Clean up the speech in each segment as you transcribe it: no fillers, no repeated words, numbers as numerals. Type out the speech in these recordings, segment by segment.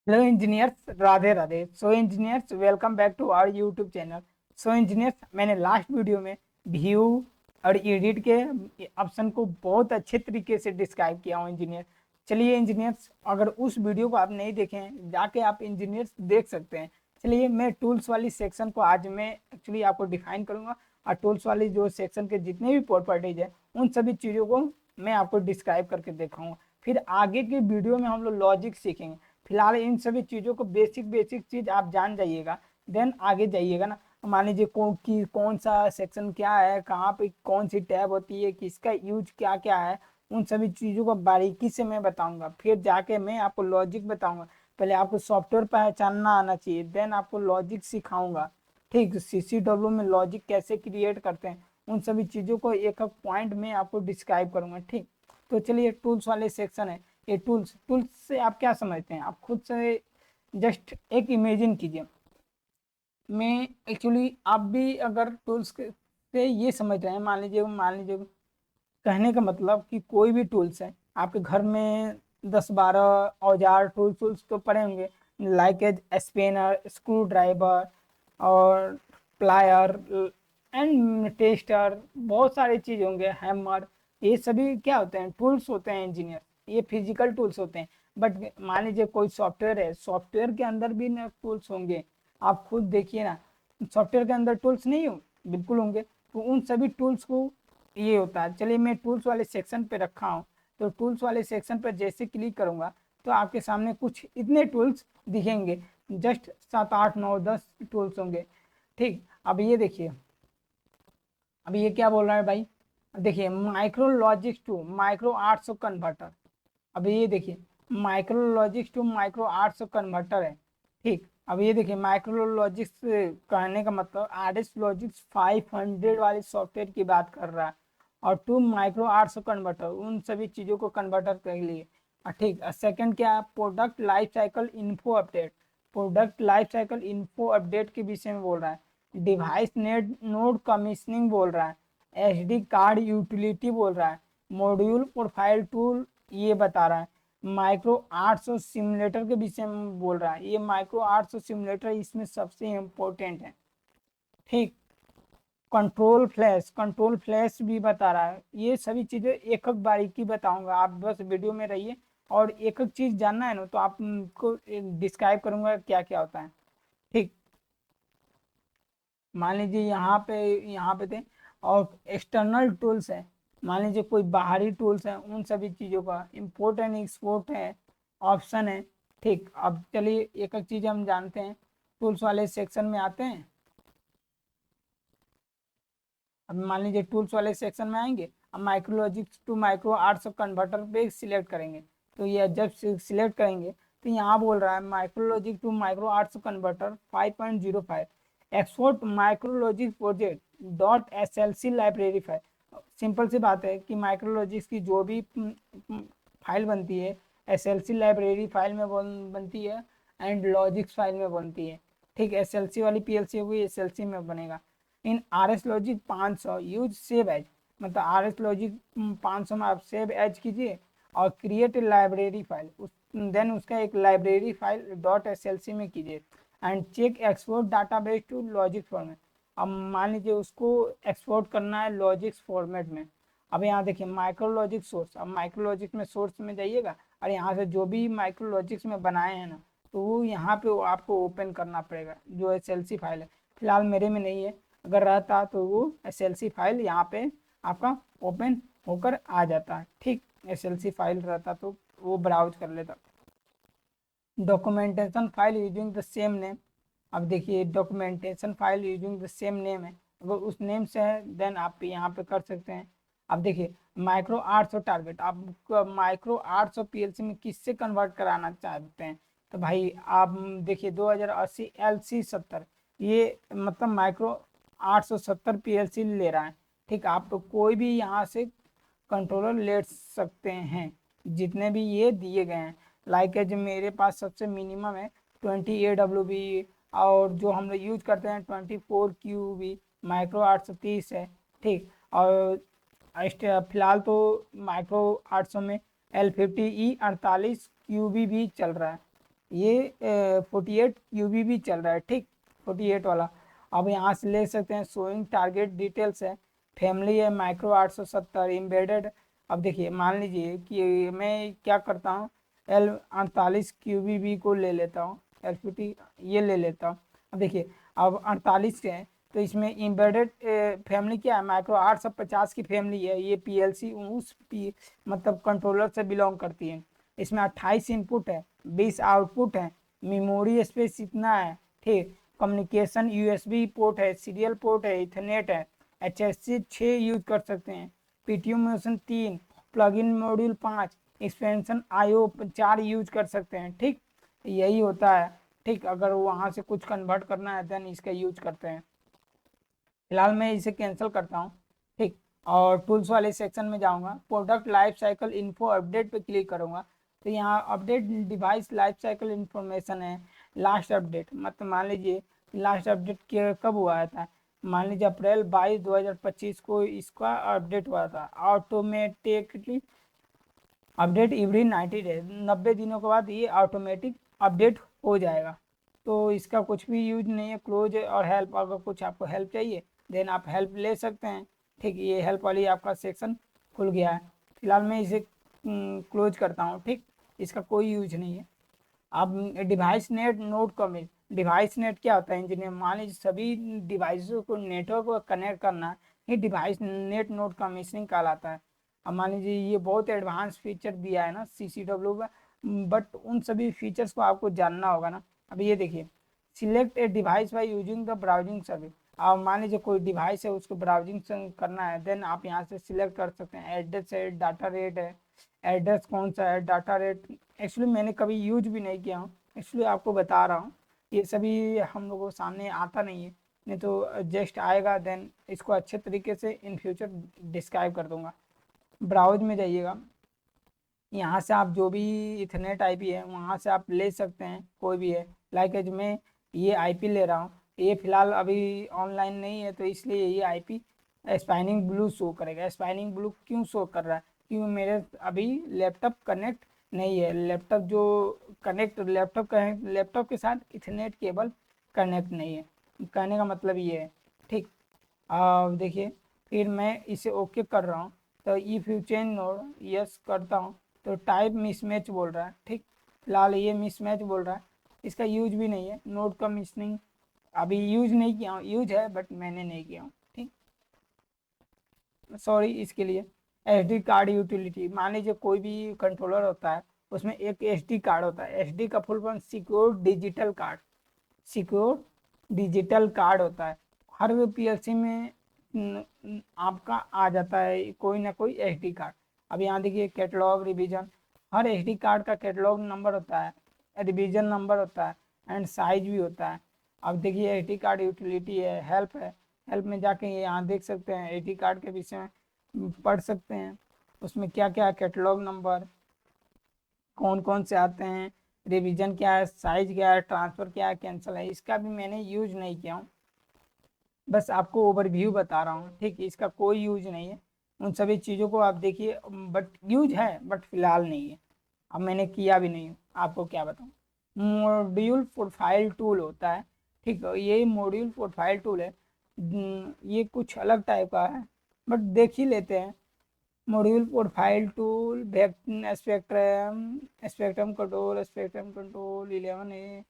Hello engineers, Radhe Radhe. So engineers, welcome back to our YouTube channel. So engineers, मैंने last video में view और edit के option को बहुत अच्छे तरीके से डिस्क्राइब किया हूँ इंजीनियर। चलिए इंजीनियर्स, अगर उस वीडियो को आप नहीं देखे हैं जाके आप इंजीनियर्स देख सकते हैं। चलिए मैं टूल्स वाली सेक्शन को आज मैं एक्चुअली आपको डिफाइन करूंगा, और टूल्स वाली जो सेक्शन के जितने भी प्रॉपर्टीज है उन सभी चीज़ों को मैं आपको डिस्क्राइब करके दिखाऊंगा। फिर आगे के वीडियो में हम लोग लॉजिक सीखेंगे। फिलहाल इन सभी चीज़ों को बेसिक बेसिक चीज़ आप जान जाइएगा, देन आगे जाइएगा ना। मान लीजिए कौन सा सेक्शन क्या है, कहाँ पे कौन सी टैब होती है, किसका यूज क्या क्या है, उन सभी चीज़ों को बारीकी से मैं बताऊंगा। फिर जाके मैं आपको लॉजिक बताऊंगा। पहले आपको सॉफ्टवेयर पहचानना आना चाहिए, देन आपको लॉजिक सिखाऊंगा। ठीक, CCW में लॉजिक कैसे क्रिएट करते हैं उन सभी चीज़ों को एक एक पॉइंट में आपको डिस्क्राइब करूंगा। ठीक, तो चलिए टूल्स वाले सेक्शन है। ये टूल्स टूल्स से आप क्या समझते हैं, आप खुद से जस्ट एक इमेजिन कीजिए। मैं एक्चुअली आप भी अगर टूल्स से ये समझ रहे हैं, मान लीजिए कहने का मतलब कि कोई भी टूल्स है आपके घर में, 10-12 औजार टूल्स टूल्स तो पड़े होंगे, like as spanner, screwdriver और प्लायर एंड टेस्टर, बहुत सारे चीज होंगे, हैमर। ये सभी क्या होते हैं, टूल्स होते हैं इंजीनियर। ये फिजिकल टूल्स होते हैं। बट मान लीजिए कोई सॉफ्टवेयर है, सॉफ्टवेयर के अंदर भी ना टूल्स होंगे। आप खुद देखिए ना, सॉफ्टवेयर के अंदर टूल्स नहीं हो, बिल्कुल होंगे। तो उन सभी टूल्स को ये होता है। चलिए मैं टूल्स वाले सेक्शन पे रखा हूँ, तो टूल्स वाले सेक्शन पर जैसे क्लिक करूंगा तो आपके सामने कुछ इतने टूल्स दिखेंगे। जस्ट 7 8 9 10 टूल्स होंगे। ठीक, अब ये देखिए, अब ये क्या बोल रहा है भाई। देखिए, micro logics to micro 800 converter. अब ये देखिए, micro logics to micro 800 converter है। ठीक, अब ये देखिए, माइक्रो लॉजिक्स कहने का मतलब RS लॉजिक्स 500 वाले सॉफ्टवेयर की बात कर रहा है, और टू माइक्रो 800 कन्वर्टर उन सभी चीज़ों को कन्वर्टर कर लिए। ठीक, सेकंड क्या है, product life cycle info update. Product life cycle info update के विषय में बोल रहा है। डिवाइस नेट नोड कमीशनिंग बोल रहा है। SD कार्ड यूटिलिटी बोल रहा है। मॉड्यूल प्रोफाइल टूल ये बता रहा है। माइक्रो 800 सिमुलेटर के विषय में बोल रहा है। ये माइक्रो 800 सिमुलेटर इसमें सबसे इम्पोर्टेंट है। ठीक, कंट्रोल फ्लैश भी बता रहा है। ये सभी चीजें एक एक बारीकी बताऊंगा, आप बस वीडियो में रहिए। और एक एक चीज जानना है ना तो आपको डिस्क्राइब करूंगा क्या क्या होता है। ठीक, मान लीजिए यहाँ पे थे, और एक्सटर्नल टूल्स है। मान लीजिए कोई बाहरी टूल्स है, उन सभी चीज़ों का इम्पोर्ट एंड एक्सपोर्ट है, ऑप्शन है। ठीक, अब चलिए एक एक चीज़ हम जानते हैं। टूल्स वाले सेक्शन में आते हैं। अब मान लीजिए टूल्स वाले सेक्शन में आएंगे, अब माइक्रोलॉजिक्स टू माइक्रो आर्ट्स कन्वर्टर पे सिलेक्ट करेंगे। तो ये जब सिलेक्ट करेंगे तो यहाँ बोल रहा है micrologic to micro arts converter 5.05 export micrologic project .slc library file. Simple सी बात है कि माइक्रोलॉजिक्स की जो भी फाइल बनती है SLC लाइब्रेरी फाइल में बनती है, एंड लॉजिक्स फाइल में बनती है। ठीक, SLC वाली PLC होगी, SLC में बनेगा। In RS logic 500 use save as, मतलब RS लॉजिक 500 में आप सेव एज कीजिए और क्रिएट लाइब्रेरी फाइल, देन उसका एक लाइब्रेरी फाइल .slc में कीजिए, and check export database to logic format. अब मान लीजिए उसको एक्सपोर्ट करना है लॉजिक्स फॉर्मेट में। अब यहाँ देखिए माइक्रोलॉजिक सोर्स, अब माइक्रोलॉजिक्स में सोर्स में जाइएगा, और यहाँ से जो भी माइक्रोलॉजिक्स में बनाए हैं ना, तो वो यहाँ पे आपको ओपन करना पड़ेगा जो SLC फाइल है। फिलहाल मेरे में नहीं है, अगर रहता तो वो SLC फाइल यहाँ पे आपका ओपन होकर आ जाता है। ठीक, SLC फाइल रहता तो वो ब्राउज कर लेता। Documentation file using the same name. अब देखिए documentation file using the same name है, अगर उस नेम से है देन आप यहाँ पे कर सकते हैं। अब देखिए माइक्रो 800 टारगेट, आप माइक्रो 800 PLC में किससे कन्वर्ट कराना चाहते हैं। तो भाई आप देखिए 2080 LC70, ये मतलब माइक्रो 870 PLC ले रहा है। ठीक, आप तो कोई भी यहाँ से कंट्रोलर ले सकते हैं, जितने भी ये दिए गए हैं। लाइक है जो मेरे पास सबसे मिनिमम है 20 AWB, और जो हम लोग यूज करते हैं 24 QB माइक्रो 830 है। ठीक, और फिलहाल तो माइक्रो 800 में L50E 48 QB भी चल रहा है। ये 48 QBB चल रहा है, ठीक, 48 वाला। अब यहाँ से ले सकते हैं। शोइंग टारगेट डिटेल्स है, फैमिली है, माइक्रो 870 एम्बेडेड। अब देखिए मान लीजिए कि मैं क्या करता हूँ, L48 QBB को ले लेता हूँ, LPT ये ले लेता हूँ। अब देखिए अब 48 है तो इसमें एम्बेडेड फैमिली क्या है, माइक्रो 850 की फैमिली है। ये PLC उस मतलब कंट्रोलर से बिलोंग करती है। इसमें 28 इनपुट है, 20 आउटपुट है, मेमोरी स्पेस इतना है, ठीक। कम्युनिकेशन USB पोर्ट है, सीरियल पोर्ट है, इथरनेट है, HSC 6 यूज कर सकते हैं, PTU motion 3, plug in module 5, expansion IO 4 use कर सकते हैं, ठीक। यही होता है, ठीक। अगर वहाँ से कुछ कन्वर्ट करना है देन इसका यूज करते हैं। फिलहाल मैं इसे कैंसिल करता हूँ, ठीक। और टूल्स वाले सेक्शन में जाऊँगा, product life cycle info update पे क्लिक करूँगा। तो यहाँ update device life cycle information है, लास्ट अपडेट, मतलब मान लीजिए लास्ट अपडेट कब हुआ था, मान लीजिए अप्रैल 22 2025 को इसका अपडेट हुआ था। ऑटोमेटिकली अपडेट एवरी 90 डेज, 90 दिनों के बाद ये ऑटोमेटिक अपडेट हो जाएगा। तो इसका कुछ भी यूज नहीं है। क्लोज और हेल्प, अगर कुछ आपको हेल्प चाहिए देन आप हेल्प ले सकते हैं, ठीक। ये हेल्प वाली आपका सेक्शन खुल गया है। फिलहाल मैं इसे क्लोज करता हूँ, ठीक। इसका कोई यूज नहीं है। अब device net node commit, device net क्या होता है इंजीनियर, मान लीजिए सभी डिवाइसों को नेटवर्क को कनेक्ट करना, ये डिवाइस नेट नोड कमीशनिंग कहलाता है। अब मान लीजिए ये बहुत एडवांस फीचर दिया है ना CCW में, बट उन सभी फीचर्स को आपको जानना होगा ना। अब ये देखिए, select a device by using the browsing service. अब मान लीजिए कोई डिवाइस है उसको ब्राउजिंग करना है, देन आप यहाँ से सिलेक्ट कर सकते हैं। एड्रेस है, डाटा रेट है, एड्रेस कौन सा है, डाटा रेट। एक्चुअली मैंने कभी यूज भी नहीं किया हूँ, इसलिए आपको बता रहा हूँ। ये सभी हम लोगों को सामने आता नहीं है, नहीं तो जस्ट आएगा देन इसको अच्छे तरीके से इन फ्यूचर डिस्क्राइब कर दूंगा। ब्राउज में जाइएगा, यहाँ से आप जो भी इथरनेट IP है वहाँ से आप ले सकते हैं, कोई भी है। लाइक एज मैं ये IP ले रहा हूँ, ये फिलहाल अभी ऑनलाइन नहीं है तो इसलिए ये IP स्पाइनिंग ब्लू शो करेगा। स्पाइनिंग ब्लू क्यों शो कर रहा है, क्योंकि मेरे अभी लैपटॉप कनेक्ट नहीं है। लैपटॉप जो कनेक्ट लैपटॉप के साथ इथरनेट केबल कनेक्ट नहीं है, कहने का मतलब ये है, ठीक। अब देखिए फिर मैं इसे ओके कर रहा हूँ, तो if you change node yes करता हूँ तो टाइप मिसमैच बोल रहा है, ठीक। फिलहाल ये मिसमैच बोल रहा है, इसका यूज भी नहीं है। नोड कमीशनिंग अभी यूज नहीं किया हूँ, यूज है बट मैंने नहीं किया हूँ, ठीक। सॉरी इसके लिए। SD कार्ड यूटिलिटी, मान लीजिए कोई भी कंट्रोलर होता है उसमें एक SD कार्ड होता है। SD का full form secure digital card, secure digital card होता है। हर PLC में आपका आ जाता है कोई ना कोई SD कार्ड। अब यहाँ देखिए कैटलॉग रिवीजन, हर SD कार्ड का कैटलॉग नंबर होता है, रिवीजन नंबर होता है एंड साइज भी होता है। अब देखिए SD कार्ड यूटिलिटी है, हेल्प है, हेल्प में जाके ये यहाँ देख सकते हैं SD कार्ड के विषय में पढ़ सकते हैं। उसमें क्या क्या कैटलॉग नंबर कौन कौन से आते हैं, रिवीजन क्या है, साइज क्या है, ट्रांसफ़र क्या है, कैंसिल है। इसका भी मैंने यूज नहीं किया हूँ, बस आपको ओवरव्यू बता रहा हूँ, ठीक। इसका कोई यूज नहीं है। उन सभी चीज़ों को आप देखिए, बट यूज है बट फिलहाल नहीं है। अब मैंने किया भी नहीं हूँ, आपको क्या बताऊँ। मॉड्यूल प्रोफाइल टूल होता है, ठीक है। ये मॉड्यूल प्रोफाइल टूल है, ये कुछ अलग टाइप का है बट देख ही लेते हैं। Module profile tool, spectrum spectrum control 11A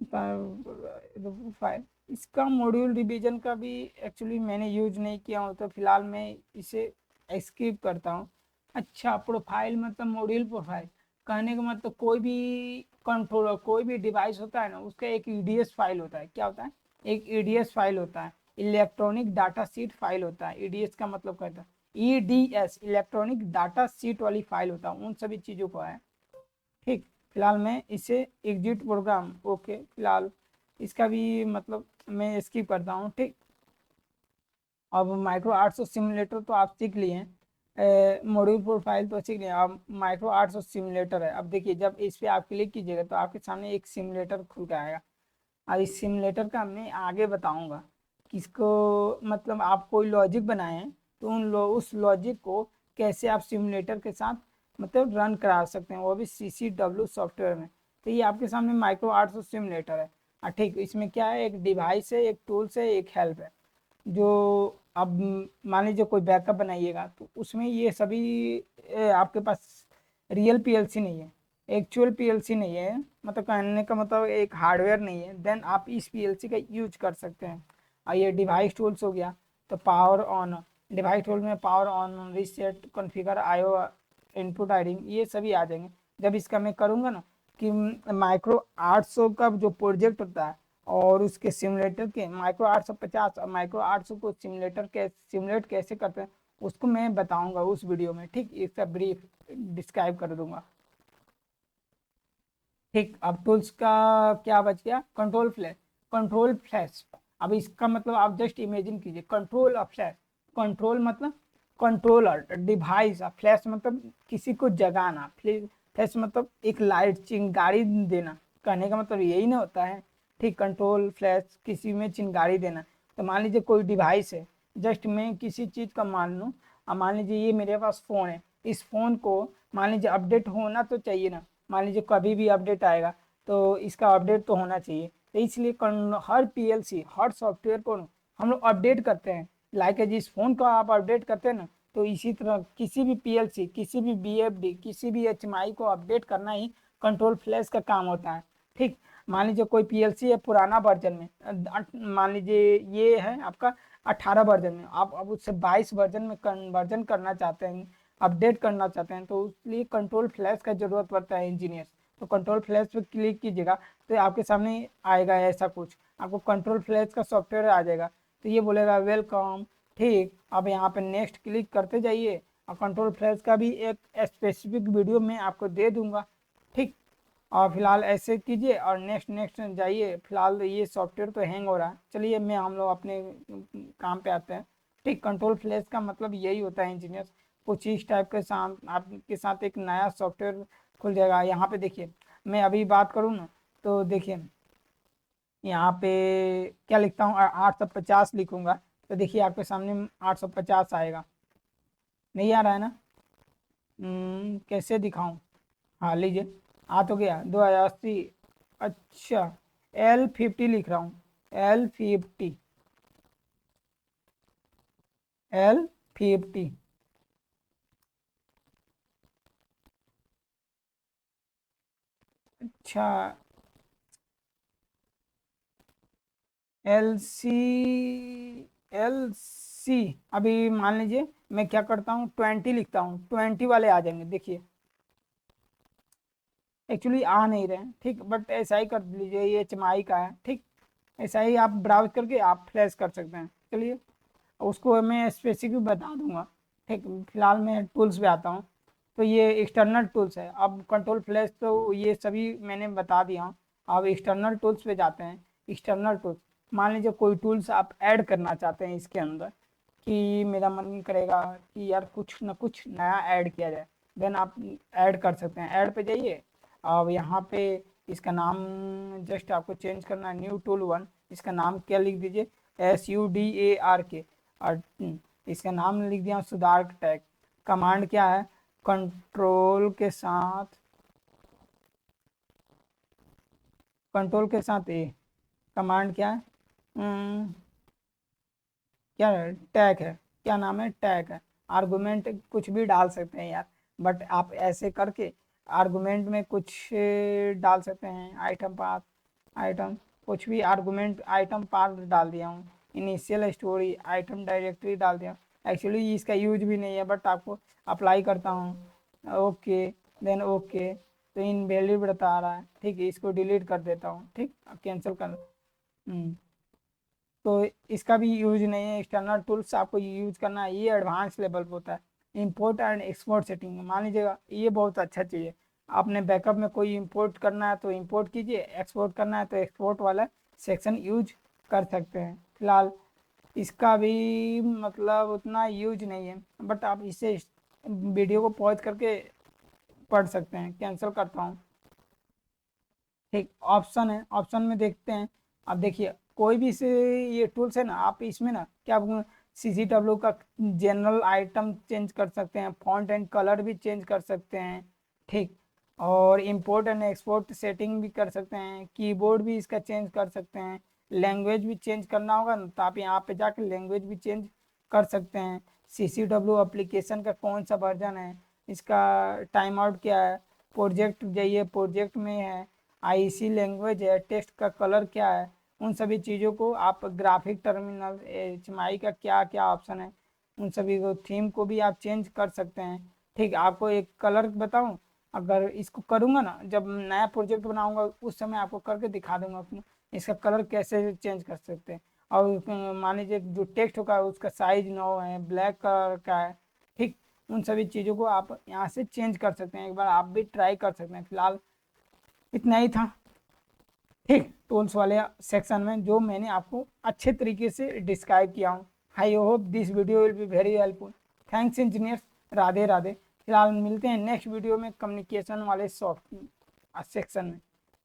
profile. इसका मॉड्यूल रिवीजन का भी एक्चुअली मैंने यूज नहीं किया हूँ तो फिलहाल मैं इसे स्किप करता हूँ। अच्छा, प्रोफाइल मतलब मॉड्यूल प्रोफाइल कहने का मतलब कोई भी कंट्रोलर कोई भी डिवाइस होता है ना, उसका एक EDS फाइल होता है। क्या होता है, एक EDS फाइल होता है, इलेक्ट्रॉनिक डाटा सीट फाइल होता है। EDS का मतलब कहता है EDS, इलेक्ट्रॉनिक डाटा सीट वाली फाइल होता है, उन सभी चीज़ों को है, ठीक। फिलहाल मैं इसे एग्जिट प्रोग्राम ओके, फिलहाल इसका भी मतलब मैं स्किप करता हूँ, ठीक। अब माइक्रो 800 सिमुलेटर तो आप सीख लिए हैं, मॉड्यूल प्रोफाइल तो सीख लिए, अब माइक्रो 800 सिमुलेटर है। अब देखिए जब इस पर आप क्लिक कीजिएगा तो आपके सामने एक सिमुलेटर खुल के आएगा। और इस सिमुलेटर का मैं आगे बताऊंगा किसको, मतलब आप कोई लॉजिक बनाए हैं तो उस लॉजिक को कैसे आप सिमुलेटर के साथ मतलब रन करा सकते हैं, वो भी CCW सॉफ्टवेयर में। तो ये आपके सामने माइक्रो आर्ट्स सिमुलेटर है। ठीक, इसमें क्या है, एक डिवाइस है, एक टूल्स है, एक हेल्प है। जो अब मान लीजिए कोई बैकअप बनाइएगा तो उसमें ये सभी आपके पास रियल पीएलसी नहीं है, एक्चुअल पीएलसी नहीं है, मतलब कहने का मतलब एक हार्डवेयर नहीं है, देन आप इस पीएलसी का यूज कर सकते हैं। और ये डिवाइस टूल्स हो गया, तो पावर ऑन, डिवाइस टूल में power on, reset, configure, IO, input आईडिंग, ये सभी आ जाएंगे। जब इसका मैं करूँगा ना कि माइक्रो 800 का जो प्रोजेक्ट होता है और उसके सिमुलेटर के माइक्रो 850 और माइक्रो 800 को सिमुलेट कैसे करते हैं उसको मैं बताऊंगा उस वीडियो में। ठीक, इसका ब्रीफ डिस्क्राइब कर दूंगा। ठीक, अब टूल्स का क्या बच गया, कंट्रोल फ्लैश। कंट्रोल फ्लैश, अब इसका मतलब आप जस्ट इमेजिन कीजिए, कंट्रोल ऑफ फ्लैश। कंट्रोल मतलब कंट्रोलर डिवाइस, फ्लैश मतलब किसी को जगाना, फ्लैश मतलब एक लाइट चिंगारी देना, कहने का मतलब यही ना होता है। ठीक, कंट्रोल फ्लैश किसी में चिंगारी देना। तो मान लीजिए कोई डिवाइस है, जस्ट मैं किसी चीज़ का मान लूँ, अब मान लीजिए ये मेरे पास फ़ोन है, इस फ़ोन को मान लीजिए अपडेट होना तो चाहिए ना, मान लीजिए कभी भी अपडेट आएगा तो इसका अपडेट तो होना चाहिए। तो इसलिए हर पीएलसी हर सॉफ्टवेयर को हम लोग अपडेट करते हैं, लाइक जिस फ़ोन को आप अपडेट करते हैं ना, तो इसी तरह किसी भी पीएलसी, किसी भी बीएफडी, किसी भी एचएमआई को अपडेट करना ही कंट्रोल फ्लैश का काम होता है। ठीक, मान लीजिए कोई पीएलसी है पुराना वर्जन में, मान लीजिए ये है आपका 18 वर्जन में, आप अब उससे 22 वर्जन में कन्वर्जन करना चाहते हैं, अपडेट करना चाहते हैं, तो उसके कंट्रोल फ्लैश का जरूरत पड़ता है इंजीनियर्स। तो कंट्रोल फ्लैश पे क्लिक कीजिएगा तो आपके सामने आएगा ऐसा कुछ, आपको कंट्रोल फ्लैश का सॉफ्टवेयर आ जाएगा, तो ये बोलेगा वेलकम। ठीक, अब यहाँ पे नेक्स्ट क्लिक करते जाइए, और कंट्रोल फ्लैश का भी एक स्पेसिफिक वीडियो मैं आपको दे दूंगा। ठीक, और फिलहाल ऐसे कीजिए और नेक्स्ट नेक्स्ट जाइए। फिलहाल ये सॉफ्टवेयर तो हैंग हो रहा है, चलिए मैं हम लोग अपने काम पे आते हैं। ठीक, कंट्रोल फ्लैश का मतलब यही होता है इंजीनियर, कुछ इस टाइप के साथ आपके साथ एक नया सॉफ्टवेयर खुल जाएगा। यहाँ पे देखिए, मैं अभी बात करूँ ना, तो देखिए यहाँ पे क्या लिखता हूँ, 850 लिखूंगा, तो देखिए आपके सामने 850 आएगा। नहीं आ रहा है ना, कैसे दिखाऊं, हाँ लीजिए, आ तो गया 2080। अच्छा, L50 लिख रहा हूँ, L50, L50। अच्छा, L सी, अभी मान लीजिए मैं क्या करता हूँ, 20 लिखता हूँ, 20 वाले आ जाएंगे। देखिए एक्चुअली आ नहीं रहे हैं, ठीक, बट ऐसा ही कर लीजिए, ये एचएमआई का है। ठीक, ऐसा ही आप ब्राउज करके आप फ्लैश कर सकते हैं। चलिए, उसको मैं स्पेसिफिक बता दूंगा। ठीक, फिलहाल मैं टूल्स पे आता हूँ, तो ये एक्सटर्नल टूल्स है। अब कंट्रोल फ्लैश तो ये सभी मैंने बता दिया हूँ। अब एक्सटर्नल टूल्स पे जाते हैं। एक्सटर्नल टूल्स, मान लीजिए कोई टूल्स आप ऐड करना चाहते हैं इसके अंदर, कि मेरा मन करेगा कि यार कुछ ना कुछ नया ऐड किया जाए, देन आप ऐड कर सकते हैं। ऐड पे जाइए, अब यहाँ पे इसका नाम जस्ट आपको चेंज करना है, न्यू टूल 1, इसका नाम क्या लिख दीजिए, SUDARK, और इसका नाम लिख दिया सुधार टैग। कमांड क्या है, कंट्रोल के साथ, कंट्रोल के साथ ए, कमांड क्या है, क्या है, टैग है, क्या नाम है, टैग है। आर्गुमेंट कुछ भी डाल सकते हैं यार, बट आप ऐसे करके आर्गुमेंट में कुछ डाल सकते हैं, आइटम पाथ, आइटम, कुछ भी आर्गुमेंट, आइटम पाथ डाल दिया हूँ, इनिशियल स्टोरी, आइटम डायरेक्टरी डाल दिया। एक्चुअली इसका यूज भी नहीं है, बट आपको अप्लाई करता हूँ, ओके, देन ओके, तो इनवैलिड बता रहा है। ठीक है, इसको डिलीट कर देता हूँ। ठीक, कैंसिल कर, तो इसका भी यूज नहीं है। एक्सटर्नल टूल्स आपको यूज करना है, ये एडवांस लेवल पे होता है। इंपोर्ट एंड एक्सपोर्ट सेटिंग, मान लीजिएगा ये बहुत अच्छा चीज़ है, आपने बैकअप में कोई इंपोर्ट करना है तो इंपोर्ट कीजिए, एक्सपोर्ट करना है तो एक्सपोर्ट वाला सेक्शन यूज कर सकते हैं। फिलहाल इसका भी मतलब उतना यूज नहीं है, बट आप इसे वीडियो को पॉज करके पढ़ सकते हैं। कैंसिल करता हूँ। ठीक, ऑप्शन है, ऑप्शन में देखते हैं। अब देखिए कोई भी से ये टूल्स है ना, आप इसमें ना क्या CCW का जनरल आइटम चेंज कर सकते हैं, फॉन्ट एंड कलर भी चेंज कर सकते हैं। ठीक, और इंपोर्ट एंड एक्सपोर्ट सेटिंग भी कर सकते हैं, कीबोर्ड भी इसका चेंज कर सकते हैं, लैंग्वेज भी चेंज करना होगा ना तो आप यहाँ पे जाकर लैंग्वेज भी चेंज कर सकते हैं। CCW एप्लीकेशन का कौन सा वर्जन है, इसका टाइम आउट क्या है, प्रोजेक्ट जाइए प्रोजेक्ट में है, IEC लैंग्वेज है, टेक्स्ट का कलर क्या है, उन सभी चीज़ों को आप ग्राफिक टर्मिनल HMI का क्या क्या ऑप्शन है उन सभी को, थीम को भी आप चेंज कर सकते हैं। ठीक, आपको एक कलर बताऊं, अगर इसको करूँगा ना, जब नया प्रोजेक्ट बनाऊंगा उस समय आपको करके दिखा दूंगा कि इसका कलर कैसे चेंज कर सकते हैं। और मान लीजिए जो टेक्स्ट होगा उसका साइज 9 है, ब्लैक कलर का है, ठीक, उन सभी चीज़ों को आप यहाँ से चेंज कर सकते हैं। एक बार आप भी ट्राई कर सकते हैं। फिलहाल इतना ही था, ठीक, टूल्स वाले सेक्शन में जो मैंने आपको अच्छे तरीके से डिस्क्राइब किया हूँ। I hope this video will be very helpful. Thanks engineers, Radhe Radhe. फिलहाल मिलते हैं नेक्स्ट वीडियो में कम्युनिकेशन वाले सॉफ्ट सेक्शन में,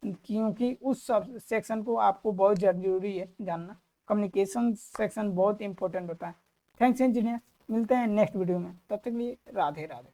क्योंकि उस सब सेक्शन को आपको बहुत ज़रूरी है जानना। कम्युनिकेशन सेक्शन बहुत इंपॉर्टेंट होता है। थैंक्स इंजीनियर्स, मिलते हैं नेक्स्ट वीडियो में, तब तक के लिए राधे राधे।